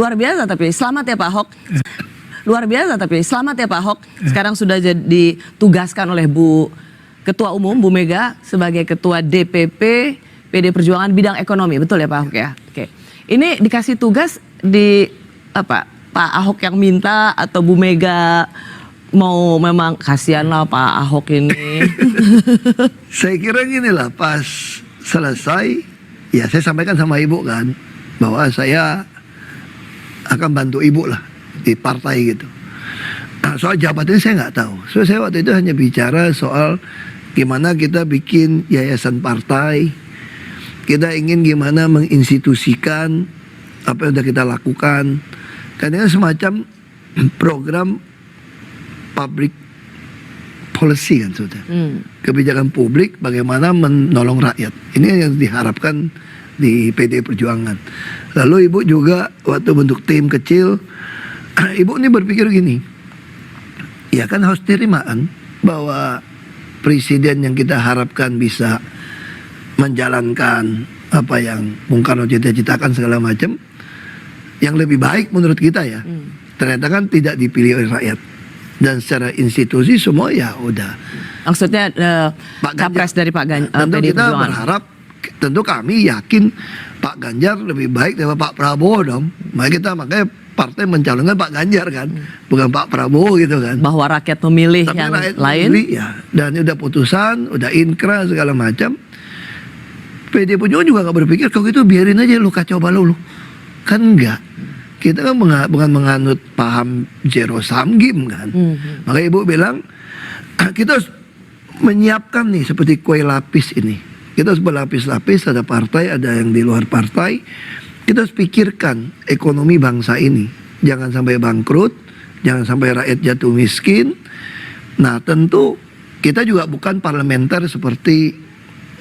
Luar biasa, tapi selamat ya Pak Ahok. Luar biasa, tapi selamat ya Pak Ahok. Sekarang sudah ditugaskan oleh Bu Ketua Umum Bu Mega sebagai Ketua DPP PD Perjuangan bidang ekonomi, betul ya Pak Ahok ya? Oke. Ini dikasih tugas di apa? Pak Ahok yang minta atau Bu Mega mau, memang kasihan lah Pak Ahok ini. Saya kira gini lah, pas selesai ya saya sampaikan sama ibu kan bahwa saya akan bantu ibu lah di partai gitu. Nah, soal jabatan saya nggak tahu. So saya waktu itu hanya bicara soal gimana kita bikin yayasan partai. Kita ingin gimana menginstitusikan apa yang sudah kita lakukan. Karena semacam program public policy kan sudah. Kebijakan publik bagaimana menolong rakyat. Ini yang diharapkan di PD Perjuangan. Lalu ibu juga waktu bentuk tim kecil, ibu ini berpikir gini, ya kan harus terimaan bahwa presiden yang kita harapkan bisa menjalankan apa yang Bung Karno cita-citakan segala macam, yang lebih baik menurut kita ya, ternyata kan tidak dipilih oleh rakyat. Dan secara institusi semua ya udah. Maksudnya capres dari Pak Ganjar. Tentu kita berharap, tentu kami yakin Pak Ganjar lebih baik daripada Pak Prabowo dong. Makanya partai mencalonkan Pak Ganjar kan, bukan Pak Prabowo gitu kan. Bahwa rakyat memilih tapi yang rakyat lain. memilih, ya. Dan ini udah putusan, udah inkra segala macam. PD Perjuangan juga gak berpikir kalau gitu biarin aja lu kacau balau lu. Kan enggak. Kita kan bukan menganut paham zero sum game kan. Makanya ibu bilang kita harus menyiapkan nih seperti kue lapis ini. Kita harus berlapis-lapis, ada partai, ada yang di luar partai. Kita harus pikirkan ekonomi bangsa ini. Jangan sampai bangkrut, jangan sampai rakyat jatuh miskin. Nah tentu kita juga bukan parlementer seperti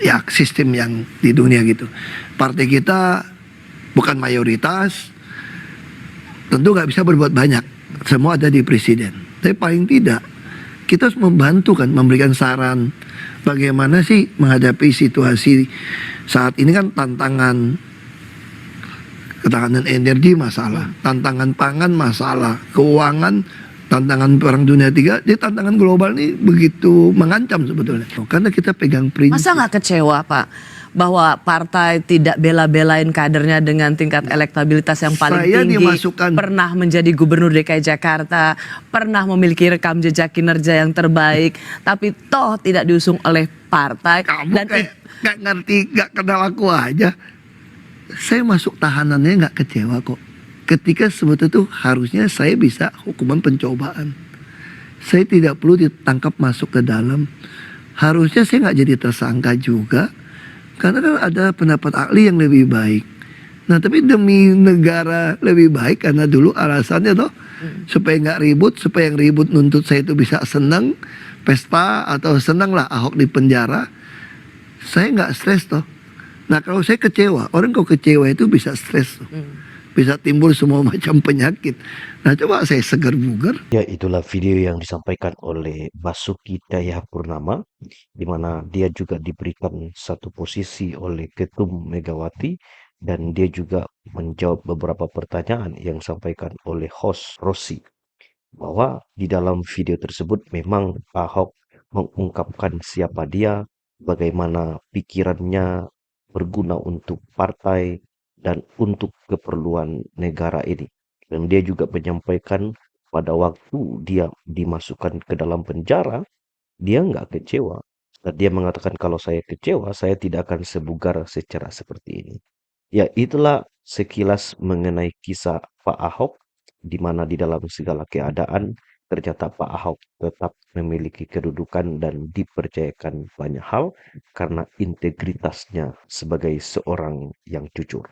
ya sistem yang di dunia gitu. Partai kita bukan mayoritas, tentu nggak bisa berbuat banyak. Semua ada di presiden. Tapi paling tidak kita harus membantu kan, memberikan saran bagaimana sih menghadapi situasi saat ini kan tantangan ketahanan energi masalah, tantangan pangan masalah, keuangan, tantangan perang dunia tiga, jadi tantangan global ini begitu mengancam sebetulnya. Karena kita pegang prinsip. Masa nggak kecewa Pak bahwa partai tidak bela-belain kadernya dengan tingkat elektabilitas yang paling tinggi, pernah menjadi gubernur DKI Jakarta, pernah memiliki rekam jejak kinerja yang terbaik, tapi toh tidak diusung oleh partai. Kamu dan kayak nggak ngerti, nggak kenal aku aja. Saya masuk tahanannya nggak kecewa kok. Ketika sebetulnya itu harusnya saya bisa hukuman pencobaan. Saya tidak perlu ditangkap masuk ke dalam. Harusnya saya nggak jadi tersangka juga. Karena kan ada pendapat ahli yang lebih baik. Nah tapi demi negara lebih baik, karena dulu alasannya toh supaya nggak ribut, supaya yang ribut nuntut saya itu bisa senang, pesta atau senang lah Ahok di penjara. Saya nggak stres toh. Nah kalau saya kecewa, orang kalau kecewa itu bisa stres toh. Bisa timbul semua macam penyakit. Nah coba saya segar bugar. Ya itulah video yang disampaikan oleh Basuki Cahayapurnama, di mana dia juga diberikan satu posisi oleh Ketum Megawati, dan dia juga menjawab beberapa pertanyaan yang disampaikan oleh host Rossi, bahwa di dalam video tersebut memang Ahok mengungkapkan siapa dia, bagaimana pikirannya berguna untuk partai dan untuk keperluan negara ini. Dan dia juga menyampaikan pada waktu dia dimasukkan ke dalam penjara, dia nggak kecewa. Dan dia mengatakan kalau saya kecewa, saya tidak akan sebugar secara seperti ini. Ya itulah sekilas mengenai kisah Pak Ahok, di mana di dalam segala keadaan ternyata Pak Ahok tetap memiliki kedudukan dan dipercayakan banyak hal karena integritasnya sebagai seorang yang jujur.